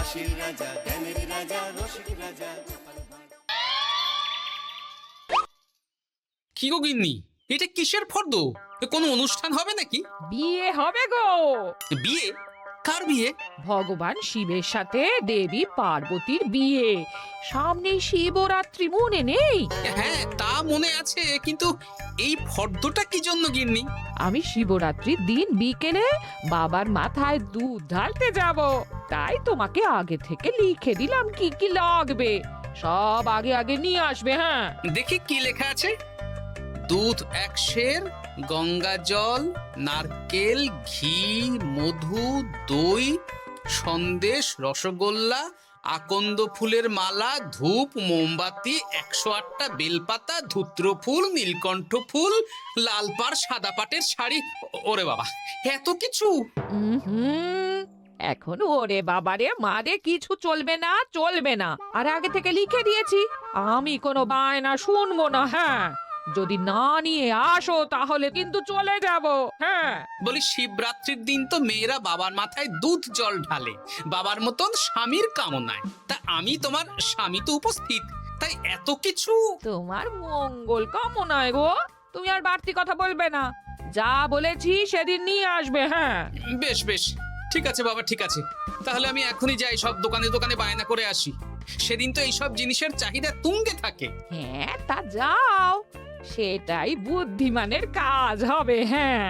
হাসির রাজা, জ্ঞানের রাজা, রসিক রাজা। কি গো গিন্নি, এটা কিসের ফর্দ? কোনো অনুষ্ঠান হবে নাকি? বিয়ে হবে গো। বিয়ে? কার বিয়ে? ভগবান শিবের সাথে দেবী পার্বতীর বিয়ে। সামনে শিবরাত্রি, মনে নেই? হ্যাঁ, তা মনে আছে, কিন্তু এই ফর্দটা কি জন্য গিন্নি? আমি শিবরাত্রির দিন বিকেলে বাবার মাথায় দুধ ঢালতে যাব, তাই তোমাকে আগে থেকে লিখে দিলাম কি কি লাগবে। সব আগে আগে নিয়ে আসবে। হ্যাঁ, দেখি কি লেখা আছে। দুধ 1 সের, গঙ্গা জল, নারকেল, ঘি, মধু, দই, সন্দেশ, রসগোল্লা, আকন্দ ফুলের মালা, ধূপ, মোমবাতি, 108টা বেলপাতা, ধূত্র ফুল, নীলকণ্ঠ ফুল, লাল পাড় সাদা পাটের শাড়ি। ওরে বাবা, এত কিছু! হুম, এখন ওরে বাবারে মারে কিছু চলবে না, চলবে না। আর আগে থেকে লিখে দিয়েছি, আমি কোনো বায়না শুনবো না। হ্যাঁ, যদি না নিয়ে আসো তাহলে কিন্তু চলে যাব। হ্যাঁ, বলি, শিবরাত্রির দিন তো মেয়েরা বাবার মাথায় দুধ জল ঢালে বাবার মতন স্বামীর কামনায়। তা আমি তোমার স্বামী তো উপস্থিত, তাই এত কিছু। তোমার মঙ্গল কামনায় গো, তুমি আর বাড়তি কথা বলবে না। যা বলেছি সেদিন নিয়ে আসবে। হ্যাঁ, বেশ বেশ, ঠিক আছে বাবা, ঠিক আছে। তাহলে আমি এখনই যাই, সব দোকানে দোকানে বায়না করে আসি। সেদিন তো এইসব জিনিসের চাহিদা তুঙ্গে থাকে। হ্যাঁ, তা যাও, সেটাই বুদ্ধিমানের কাজ হবে। হ্যাঁ,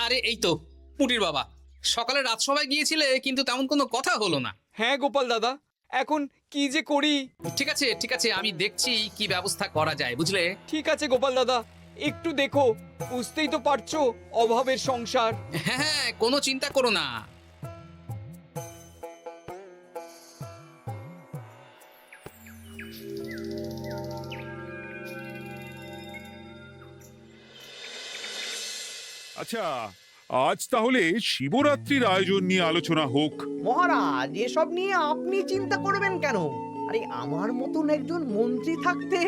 আরে এই তো পুটির বাবা, সকালে রাজসভায় গিয়েছিলে কিন্তু তেমন কোনো কথা হলো না। হ্যাঁ গোপাল দাদা, এখন কি যে করি। ঠিক আছে ঠিক আছে, আমি দেখছি কি ব্যবস্থা করা যায়, বুঝলে। ঠিক আছে গোপাল দাদা, একটু দেখো, বুঝতেই তো পারছো অভাবের সংসার। হ্যাঁ হ্যাঁ, কোনো চিন্তা করো না। আচ্ছা, আজ তাহলে শিবরাত্রির আয়োজন নিয়ে আলোচনা হোক। মহারাজ, এসব নিয়ে আপনি চিন্তা করবেন কেন? আরে আমার মতন একজন মন্ত্রী থাকতে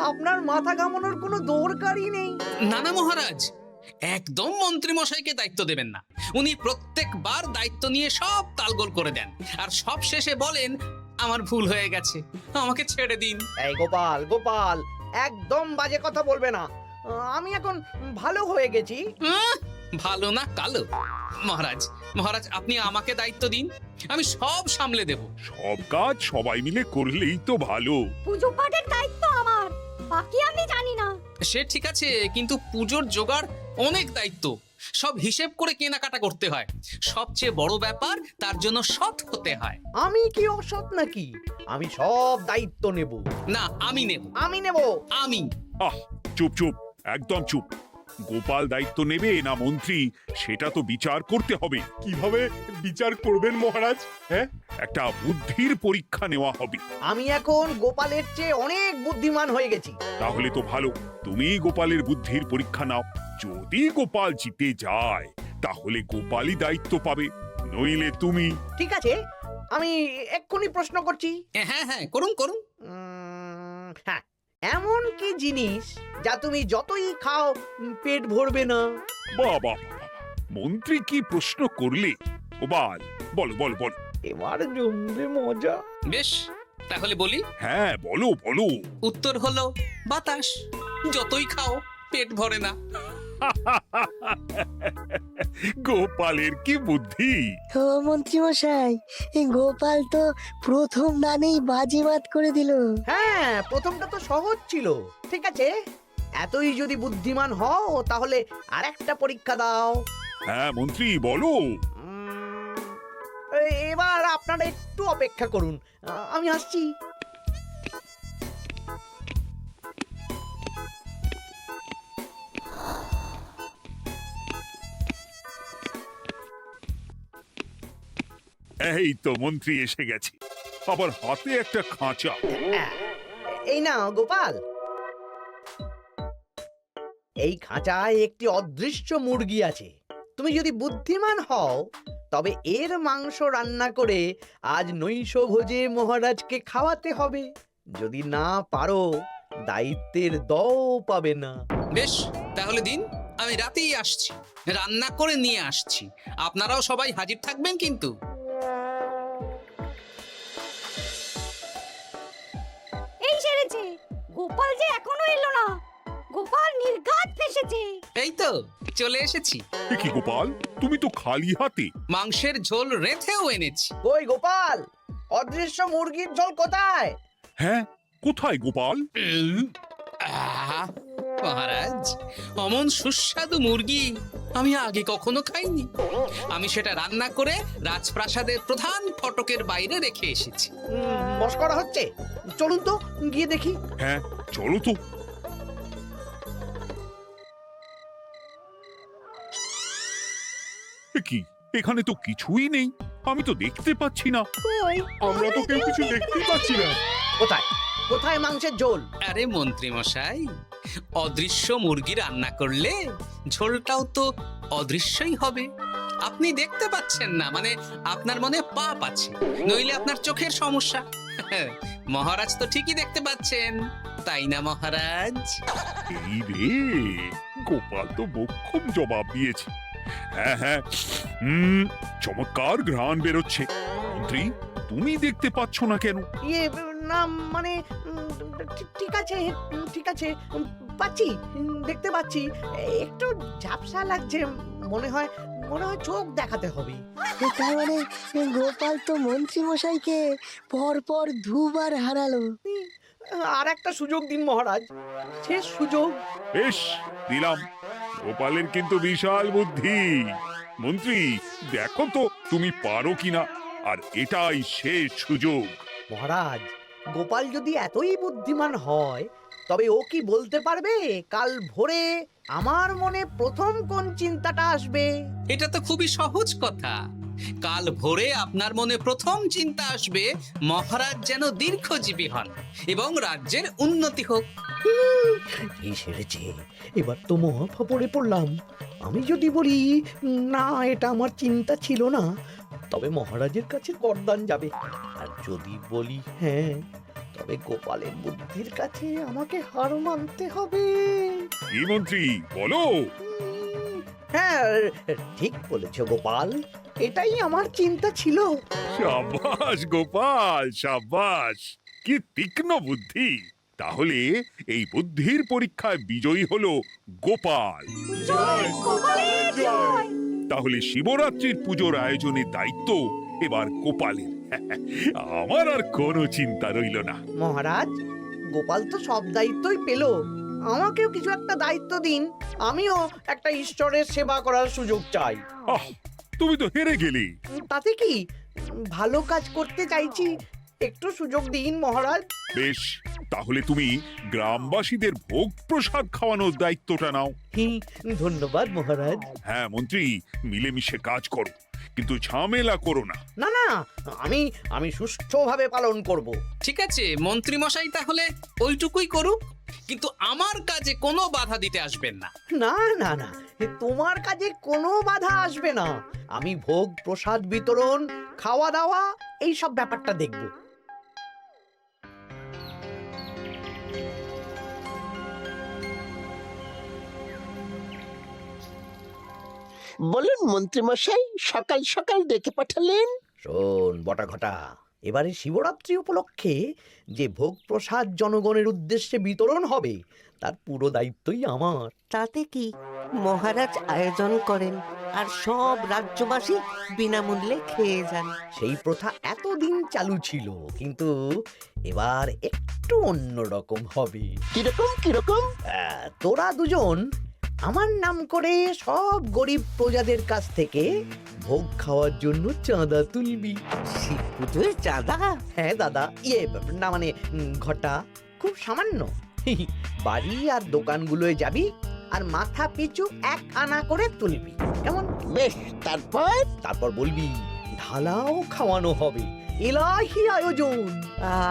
আপনার মাথা ঘামানোর কোনো দরকারই নেই। না না মহারাজ, একদম মন্ত্রী মশাইকে দায়িত্ব দেবেন না। উনি প্রত্যেকবার দায়িত্ব নিয়ে সব তালগোল করে দেন, আর সব শেষে বলেন আমার ভুল হয়ে গেছে, আমাকে ছেড়ে দিন। এই গোপাল, গোপাল, একদম বাজে কথা বলবে না। আমি এখন ভালো হয়ে গেছি। ভালো না কালো? মহারাজ মহারাজ, আপনি আমাকে দায়িত্ব দিন, আমি সব সামলে দেব। সব কাজ সবাই মিলে করলেই তো ভালো। পুজো পাঠের দায়িত্ব আমার, বাকি আমি জানি না। সে ঠিক আছে, কিন্তু পুজোর জোগাড় অনেক দায়িত্ব, সব হিসেব করে কেনাকাটা করতে হয়। সবচেয়ে বড় ব্যাপার, তার জন্য সৎ হতে হয়। আমি কি অসৎ নাকি? আমি সব দায়িত্ব নেব। না, আমি নেব। আমি নেব। আমি। আহ, চুপ চুপ, একদম চুপ। গোপাল দায়িত্ব নেবে না মন্ত্রী, সেটা তো বিচার করতে হবে। কিভাবে বিচার করবেন মহারাজ? হ্যাঁ, একটা বুদ্ধির পরীক্ষা নেওয়া হবে। আমি এখন গোপালের চেয়ে অনেক বুদ্ধিমান হয়ে গেছি। তাহলে তো ভালো, তুমি গোপালের বুদ্ধির পরীক্ষা নাও। যদি গোপাল জিতে যায় তাহলে গোপালই দায়িত্ব পাবে, নইলে তুমি। ঠিক আছে, আমি এক্ষুনি প্রশ্ন করছি। হ্যাঁ হ্যাঁ, করুন করুন। হ্যাঁ, এমন কি জিনিস যা তুমি যতই খাও পেট ভরবে না? বাবা, মন্ত্রী কি প্রশ্ন করলে! গোপাল, বলো বলো বলো। এবার জমবে মজা। বেশ, তাহলে বলি। হ্যাঁ, বলো বলো। উত্তর হলো বাতাস। যতই খাও পেট ভরে না। গোপালের কি বুদ্ধি! ও মন্ত্রী মশাই, এই গোপাল তো প্রথম দানেই বাজিমাত করে দিল। হ্যাঁ, প্রথমটা তো সহজ ছিল। ঠিক আছে, এতই যদি বুদ্ধিমান হও তাহলে আরেকটা পরীক্ষা দাও। হ্যাঁ মন্ত্রী, বলো। এবার আপনারা একটু অপেক্ষা করুন, আমি আসছি। এই তো মন্ত্রী এসে গেছে, আবার হাতে একটা খাঁচা। এই নাও গোপাল, এই খাঁচায় একটি অদৃশ্য মুরগি আছে। তুমি যদি বুদ্ধিমান হও তবে এর মাংস রান্না করে আজ নৈশভোজে মহারাজকে খাওয়াতে হবে। যদি না পারো, দায়িত্বের দও পাবে না। বেশ, তাহলে দিন, আমি রাতেই আসছি, রান্না করে নিয়ে আসছি। আপনারাও সবাই হাজির থাকবেন কিন্তু। এই সেরেছে, গোপাল যে এখনো এলো না। গোপাল নির্ঘাত ফেসেছে। এই তো চলে এসেছি, এ কি গোপাল, তুমি তো খালি হাতে। মাংসের ঝোল রেঁধেও এনেছি। কই গোপাল, অদৃশ্য মুরগির ঝোল কোথায়? হ্যাঁ, কোথায় গোপাল? আহ, মহারাজ, অমন সুস্বাদু মুরগি আমি আগে কখনো খাইনি। আমি সেটা রান্না করে রাজপ্রাসাদের প্রধান ফটকের বাইরে রেখে এসেছি। মস্করা হচ্ছে? চলুন তো গিয়ে দেখি। হ্যাঁ, চলো তো। এ কি, এখানে তো কিছুই নেই, আমি তো দেখতে পাচ্ছি না। কই, আমরা তো কেউ কিছু দেখতেই পাচ্ছি না। কোথায় কোথায় মাংসের ঝোল? আরে মন্ত্রী মশাই, অদৃশ্য মুরগি রান্না করলে ঝোলটাও তো অদৃশ্যই হবে। আপনি দেখতে পাচ্ছেন না, মানে আপনার মনে পাপ আছে, নইলে আপনার চোখের সমস্যা। মহারাজ তো ঠিকই দেখতে পাচ্ছেন, তাই না মহারাজ? এই রে, গোপাল তো মোক্ষম জবাব দিয়েছে। হ্যাঁ হ্যাঁ, চমৎকার ঘ্রাণ বেরোচ্ছে। মন্ত্রী, তুমি দেখতে পাচ্ছ না কেন? ইয়ে না মানে ঠিক আছে ঠিক আছে, পাচ্ছি, দেখতে পাচ্ছি। একটু ঝাপসা লাগছে, মনে হয় চোখ দেখাতে হবে। তার মানে গোপাল তো মন্ত্রী মশাইকে পর পর দুবার হারালো। আর একটা সুযোগ দিন মহারাজ, শেষ সুযোগ। বেশ, দিলাম। গোপালের কিন্তু বিশাল বুদ্ধি। মন্ত্রী, দেখো তো তুমি পারো কিনা, আর এটাই শেষ সুযোগ। মহারাজ, গোপাল যদি এতই বুদ্ধিমান হয়, তবে ও কি বলতে পারবে কাল ভোরে আমার মনে প্রথম কোন চিন্তাটা আসবে? এটা তো খুবই সহজ কথা। কাল ভোরে আপনার মনে প্রথম চিন্তা আসবে মহারাজ যেন দীর্ঘজীবী হন এবং রাজ্যের উন্নতি হোক। এই সেরেছে, এবার তো মহা ফাপড়ে পড়লাম। আমি যদি বলি না, এটা আমার চিন্তা ছিল না, তবে মহারাজের কাছে গর্দান যাবে। আর যদি বলি হ্যাঁ, তবে গোপালের বুদ্ধির কাছে আমাকে হার মানতে হবে। কি মন্ত্রী, বলো। হ্যাঁ, ঠিক বলেছ গোপাল, এটাই আমার চিন্তা ছিল। সাবাস গোপাল, সাবাস, কি তীক্ষ্ণ বুদ্ধি। তাহলে এই বুদ্ধির পরীক্ষায় বিজয়ী হলো গোপাল। জয় গোপালের জয়। তাহলে শিবরাত্রির পুজোর আয়োজনের দায়িত্ব এবার গোপালের। আমার আর কোনো চিন্তা রইল না। মহারাজ, গোপাল তো সব দায়িত্বই পেল, আমাকেও কিছু একটা দায়িত্ব দিন। আমিও একটা ঈশ্বরের সেবা করার সুযোগ চাই। আহ, তুমি তো হেরে গেলে। তাতে কি, ভালো কাজ করতে চাইছি, একটু সুযোগ দিন মহারাজ। বেশ, তাহলে তুমি গ্রামবাসীদের ভোগ প্রসাদ খাওয়ানোর দায়িত্বটা নাও। ধন্যবাদ মহারাজ। হ্যাঁ মন্ত্রী, মিলেমিশে কাজ করো, কিন্তু ঝামেলা করো না। না না, আমি সুষ্ঠুভাবে পালন করব। ঠিক আছে মন্ত্রী মশাই, তাহলে ওইটুকুই করুক, কিন্তু আমার কাজে কোনো বাধা দিতে আসবেন না। না না না, তোমার কাজে কোনো বাধা আসবে না। আমি ভোগ প্রসাদ বিতরণ, খাওয়া দাওয়া, এই সব ব্যাপারটা দেখব। বলুন মন্ত্রী মশাই, সকাল সকাল ডেকে পাঠালেন। শোন বটা ঘটা, এবারে শিবরাত্রি উপলক্ষে যে ভোগ প্রসাদ জনগণের উদ্দেশ্যে বিতরণ হবে, তার পুরো দায়িত্বই আমার। তাতে কি, মহারাজ আয়োজন করেন আর সব রাজ্যবাসী বিনামূল্যে খেয়ে যান। সেই প্রথা এতদিন চালু ছিল, কিন্তু এবার একটু অন্যরকম হবে। কিরকম কিরকম? তোরা দুজন আমার নাম করে সব গরিব প্রজাদের কাছ থেকে ভোগ খাওয়ার জন্য চাঁদা তুলবি। শিব পুজোয় চাঁদা? হ্যাঁ দাদা, ইয়ে না মানে ঘটা, খুব সামান্য। বাড়ি আর দোকানগুলোয় যাবি আর মাথা পিছু 1 আনা করে তুলবি, কেমন? বেশ, তারপর বলবি ঢালাও খাওয়ানো হবে, এলাহি আয়োজন।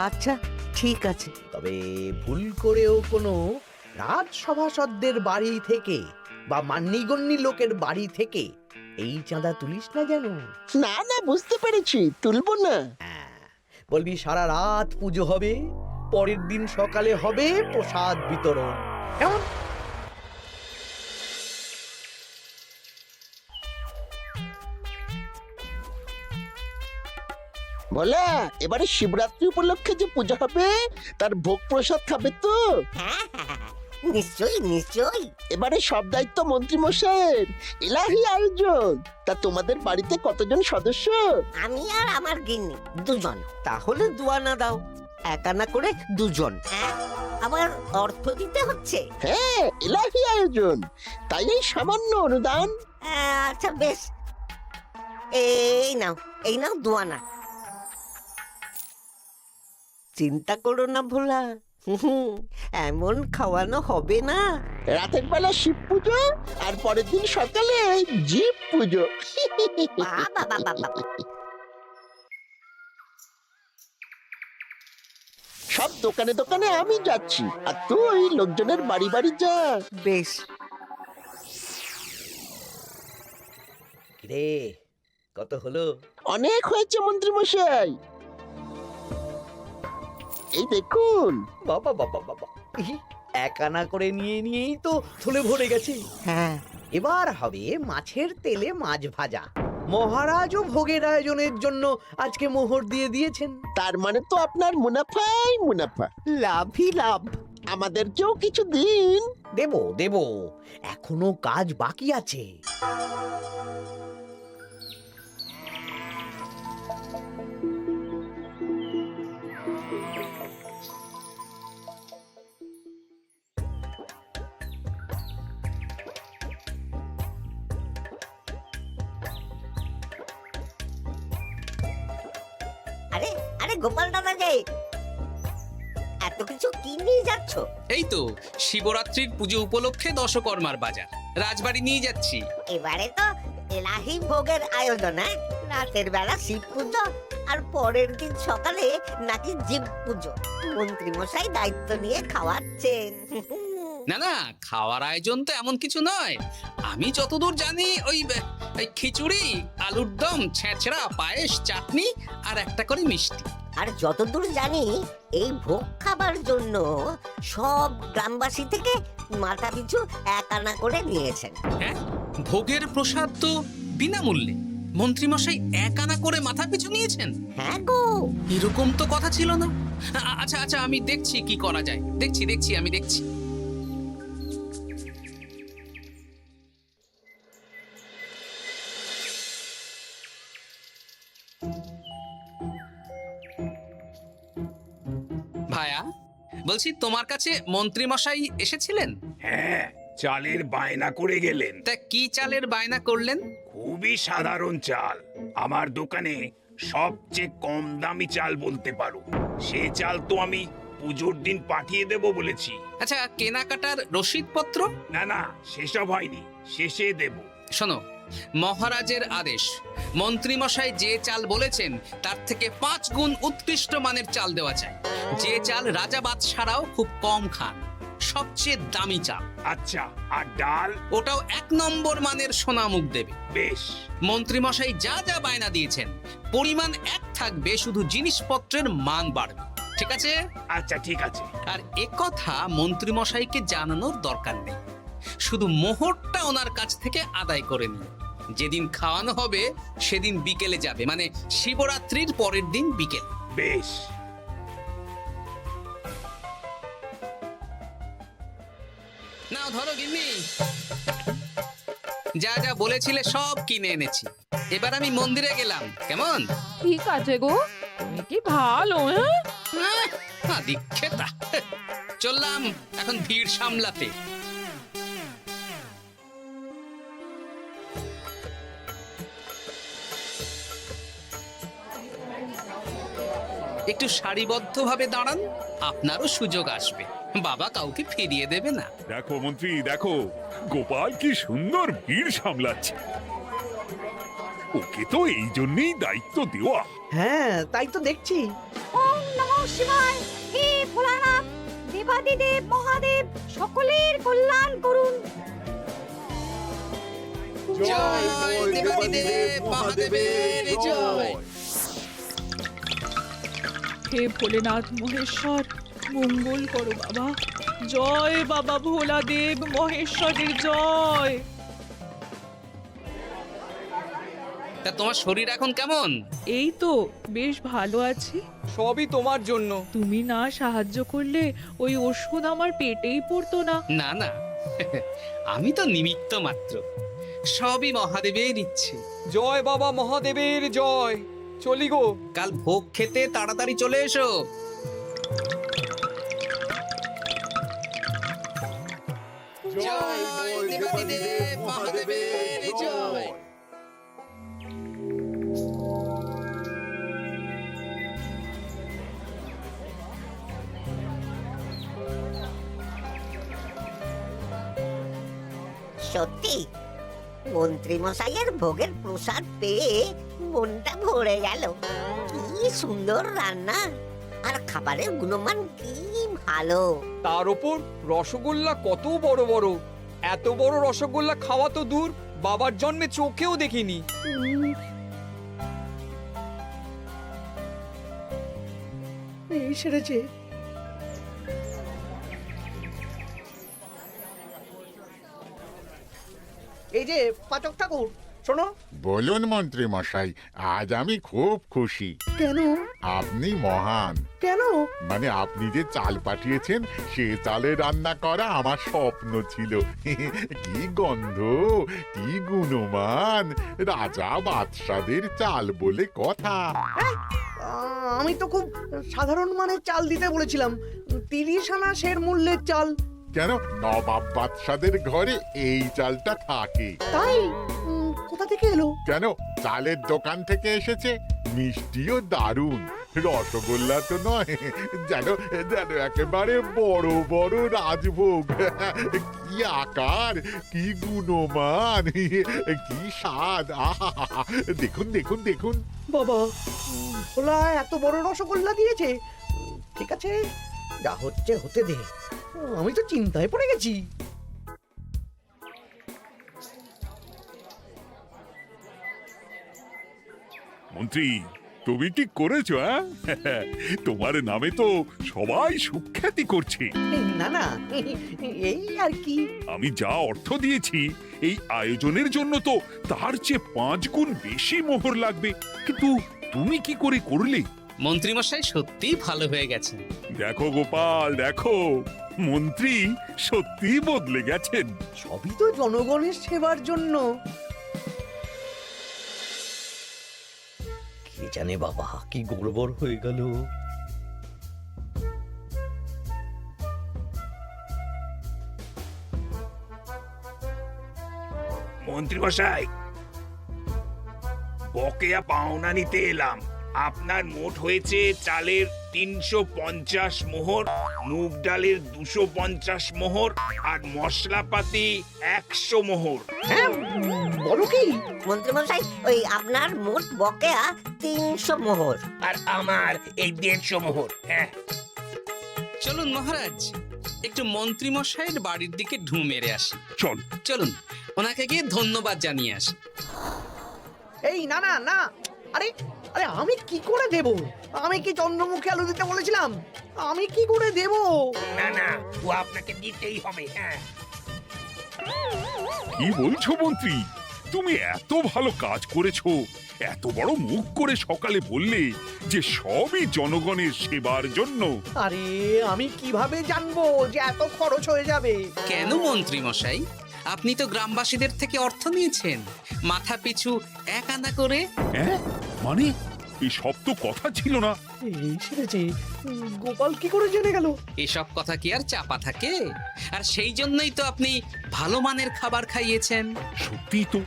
আচ্ছা ঠিক আছে। তবে ভুল করেও কোনো রাজসভাসদদের বাড়ি থেকে বা মান্যিগণ্যি লোকের বাড়ি থেকে এই চাঁদা তুলিস না যেন। না না, বুঝতে পেরেছি, তুলবো না। বলবি সারা রাত পুজো হবে, পরের দিন সকালে হবে প্রসাদ বিতরণ, কেমন? ভোলা, এবারে শিবরাত্রি উপলক্ষে যে পূজা হবে তার ভোগ প্রসাদ খাবে তো? হ্যাঁ, নিশ্চয়ই নিশ্চয়ই। এবারে সব দায়িত্ব মন্ত্রী মশাইয়ের, এলাহি আয়োজন। তা তোমাদের বাড়িতে কতজন সদস্য? আমি আর আমার গিন্নি দুজন। তাহলে দুয়ানা দাও, একানা করে দুজন। আবার অর্থ দিতে হচ্ছে? হ্যাঁ, এলাহি আয়োজন, তাই এই সামান্য অনুদান। আচ্ছা বেশ, এই নাও দুয়ানা। চিন্তা করো না ভোলা, এমন খাওয়ানো হবে না। রাতের বেলা শিব পুজো আর পরের দিন সকালে জীব পুজো। সব দোকানে দোকানে আমি যাচ্ছি, আর তুই লোকজনের বাড়ি বাড়ি যা। বেশ। রে কত হলো? অনেক হয়েছে মন্ত্রী মশাই, এই দেখুন। বাবা বাবা বাবা, এক আনা করে নিয়েই তো থলে ভরে গেছে। হ্যাঁ, এবার হবে মাছের তেলে মাছ ভাজা। মহারাজও ভোগের আয়োজনের জন্য আজকে মোহর দিয়ে দিয়েছেন। তার মানে তো আপনার মুনাফাই মুনাফা, লাভই লাভ। আমাদেরকেও কিছু দিন। দেব, এখনো কাজ বাকি আছে। আরে আরে গোপাল দাদা যে এত কিছু কি নিয়ে যাচ্ছ? এই তো শিবরাত্রির পুজো উপলক্ষে দশকর্মার বাজার রাজবাড়ি নিয়ে যাচ্ছি। এবারে তো এলাহি ভোগের আয়োজন। রাতের বেলা শিব পুজো আর পরের দিন সকালে নাকি জীব পুজো। মন্ত্রী মশাই দায়িত্ব নিয়ে খাওয়াচ্ছেন। না, খাওয়ার আয়োজন তো এমন কিছু নয়। আমি যতদূর জানি ওই খিচুড়ি, আলুর দম, ছেঁচড়া, পায়েস, চাটনি আর একটা করে মিষ্টি। আর যতদূর জানি এই ভোগ খাবার জন্য সব গ্রামবাসী থেকে মাথা পিছু 1 আনা করে নিয়েছেন। হ্যাঁ, ভোগের প্রসাদ তো বিনামূল্যে। মন্ত্রীমশাই 1 আনা করে মাথা পিছু নিয়েছেন? হ্যাঁ গো, এরকম তো কথা ছিল না। আচ্ছা আমি দেখছি কি করা যায়। আমি দেখছি। ভায়া, বলছি তোমার কাছে মন্ত্রীমশাই এসেছিলেন? হ্যাঁ, চালের বায়না করে গেলেন। তা কি চালের বায়না করলেন? খুবই সাধারণ চাল, আমার দোকানে সবচেয়ে কম দামি চাল বলতে পারো। সে চাল তো আমি পুজোর দিন পাঠিয়ে দেব বলেছি। আচ্ছা, কেনাকাটার রসিদপত্র? না, সেসব হয়নি, শেষে দেব। শোনো, মহারাজের আদেশ, মন্ত্রীমশাই যে চাল বলেছেন তার থেকে 5 গুণ উৎকৃষ্ট মানের চাল দেওয়া চাই। যে চাল রাজা বাদশারাও খুব কম খান, সবচেয়ে দামি চাল। আচ্ছা, আর ডাল? ওটাও 1 নম্বর মানের সোনামুখ দেবে। বেশ। মন্ত্রীমশাই যা যা বায়না দিয়েছেন পরিমাণ এক থাকবে, শুধু জিনিসপত্রের মান বাড়বে। ঠিক আছে? আচ্ছা, ঠিক আছে। আর একথা মন্ত্রীমশাইকে জানানোর দরকার নেই, শুধু মোহরটা ওনার কাছ থেকে আদায় করে নিন। যেদিন খাওয়ানো হবে সেদিন বিকেলে যাবে, মানে শিবরাত্রির পরের দিন বিকেল। বেশ। নাও ধরো গিন্নি, যা যা বলেছিলে সব কিনে এনেছি। এবার আমি মন্দিরে গেলাম, কেমন? ঠিক আছে গো, তুমি কি ভালো। দীক্ষেতা, চললাম এখন ভিড় সামলাতে। একটু সারিবদ্ধভাবে দাঁড়ান, আপনারও সুযোগ আসবে। বাবা কাউকে ফিরিয়ে দেবে না। দেখো মন্ত্রী, দেখো গোপাল কি সুন্দর ভিড় সামলাচ্ছে। ওকে তো এই জন্যই দায়িত্ব দেওয়া। হ্যাঁ, তাই তো দেখছি। ওম নমঃ শিবায়। হে ভোলানাথ, দেবাদিদেব মহাদেব সকলের কল্যাণ করুন। জয় দেবাদিদেব মহাদেবের জয়। হে ভোলেনাথ মহেশ্বর, মঙ্গল করো বাবা। জয় বাবা ভোলাদেব মহেশ্বরের জয়। তা তোমার শরীর এখন কেমন? এই তো বেশ ভালো আছি। সবই তোমার জন্য। তুমি না সাহায্য করলে ওই ওষুধ আমার পেটেই পড়তো না। না না, আমি তো নিমিত্ত মাত্র, সবই মহাদেবের ইচ্ছে। জয় বাবা মহাদেবের জয়। চলি গো। কাল ভোগ খেতে তাড়াতাড়ি চলে এসো। জয় দেবাদিদেব মহাদেবের জয়। সত্যি মন্ত্রী মশাইয়ের ভোগের প্রসাদ পেয়ে মনটা ভরে গেল। কি সুন্দর রান্না, আর খাবারের গুণমান কি ভালো। তার উপর রসগোল্লা কত বড় বড়। এত বড় রসগোল্লা খাওয়া তো দূর, বাবার জন্মে চোখেও দেখিনি। এই সেরেছে। এই যে পাচক ঠাকুর, শোনো। বলুন মন্ত্রী মশাই, আজ আমি খুব খুশি। কেন? আপনি মহান। কেন? মানে আপনি যে চাল পাঠিয়েছেন সে চালে রান্না করা আমার স্বপ্ন ছিল। কি গন্ধ, কি গুণমান, রাজা বাদশাদের চাল বলে কথা। আমি তো খুব সাধারণ মানের চাল দিতে বলেছিলাম, 30 আনা সের মূল্যের চাল। কেন, নবাব বাদশাদের ঘরে এই চালটা থাকে। তাই? কোথা থেকে এলো? কেন, চালের দোকান থেকে এসেছে। মিষ্টিও দারুণ, রসগোল্লা তো নয়, যেন যেন একেবারে বড় বড় রাজভোগ। কি আকার, কি গুণমান, কি স্বাদ। আহা, দেখুন দেখুন দেখুন। বাবা, ভোলা এত বড় রসগোল্লা দিয়েছে। ঠিক আছে, যা হচ্ছে হতে দে। আমি তো চিন্তায় পড়ে গেছি। মন্ত্রী, তুমি কি করেছো? তোমার নামে তো সবাই সুখ্যাতি করছে। না না, এই আর কি। আমি যা অর্থ দিয়েছি এই আয়োজনের জন্য তো তার চেয়ে 5 গুণ বেশি মোহর লাগবে, কিন্তু তুমি কি করে করলে? মন্ত্রীমশাই সত্যিই ভালো হয়ে গেছেন। দেখো গোপাল, দেখো মন্ত্রী সত্যি বদলে গেছেন। সবই তো জনগণের সেবার জন্য। কে জানে বাবা, কি গড়বড় হয়ে গেল। মন্ত্রী মশাই, বকেয়া পাওনা নিতে এলাম। আপনার মোট হয়েছে চালের 350 মোহর, মুগ ডালের 250 মোহর, আর মশলাপাতি 100 মোহর। হ্যাঁ, বলো কি? মন্ত্রী মশাই, ওই আপনার মোট বকেয়া 300 মোহর। আর আমার এই 150 মোহর। হ্যাঁ, চলুন মহারাজ, একটু মন্ত্রীমশাইয়ের বাড়ির দিকে ঢু মেরে আসি। চল। চলুন, ওনাকে গিয়ে ধন্যবাদ জানিয়ে আসি। এই না না না, আরে আরে আমি কি করে দেব? আমি কি চন্দ্রমুখী আলু দিতে বলেছিলাম? আমি কি করে দেব? না না, ও আপনাকে দিতেই হবে। হ্যাঁ, কি বলছো মন্ত্রী? তুমি এত ভালো কাজ করেছো, এত বড় মুখ করে সকালে বললে যে সবই জনগণের সেবার জন্য। আরে আমি কিভাবে জানবো যে এত খরচ হয়ে যাবে? কেন মন্ত্রীমশাই, আপনি তো গ্রামবাসীদের থেকে অর্থ নিয়েছেন, মাথা পিছু 1 আনা করে। হ্যাঁ, মানে এই সব তো কথা ছিল না। এই সেরেছে, গোপাল কি করে জেনে গেল? এসব কথা কি আর চাপা থাকে? আর সেই জন্যই তো আপনি ভালো মানের খাবার খাইয়েছেন। সত্যি তো,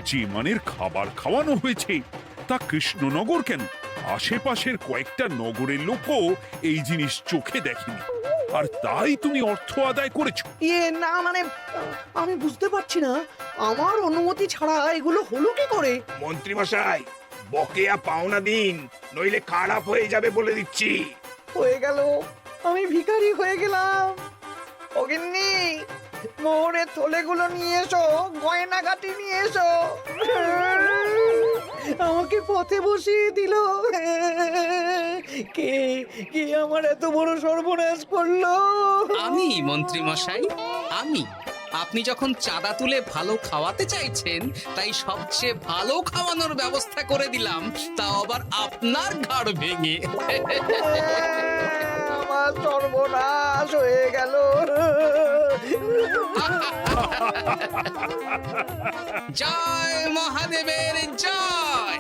যে মানের খাবার খাওয়ানো হয়েছে তা কৃষ্ণনগর কেন, আশেপাশের কয়েকটা নগরের লোকও এই জিনিস চোখে দেখেনি, আর তাই তুমি অর্থ আদায় করেছো। না মানে, আমি বুঝতে পারছি না, আমার অনুমতি ছাড়া এগুলো হলো কি করে? মন্ত্রী মশাই, বকেয়া পাওনা দিন, নইলে খারাপ হয়ে যাবে বলে দিচ্ছি। হয়ে গেল, আমি ভিখারি হয়ে গেলাম। অগিন্নি, মোহরের থলেগুলো নিয়ে এসো, গয়নাগাটি নিয়ে এসো। আমাকে পথে বসিয়ে দিল। কে কে আমার এত বড় সর্বনাশ করলো? আমি মন্ত্রীমশাই, আমি আপনি যখন চাঁদা তুলে ভালো খাওয়াতে চাইছেন, তাই সবচেয়ে ভালো খাওয়ানোর ব্যবস্থা করে দিলাম, তাও আবার আপনার ঘাড় ভেঙে। আমার সর্বনাশ হয়ে গেল। জয় মহাদেবের জয়।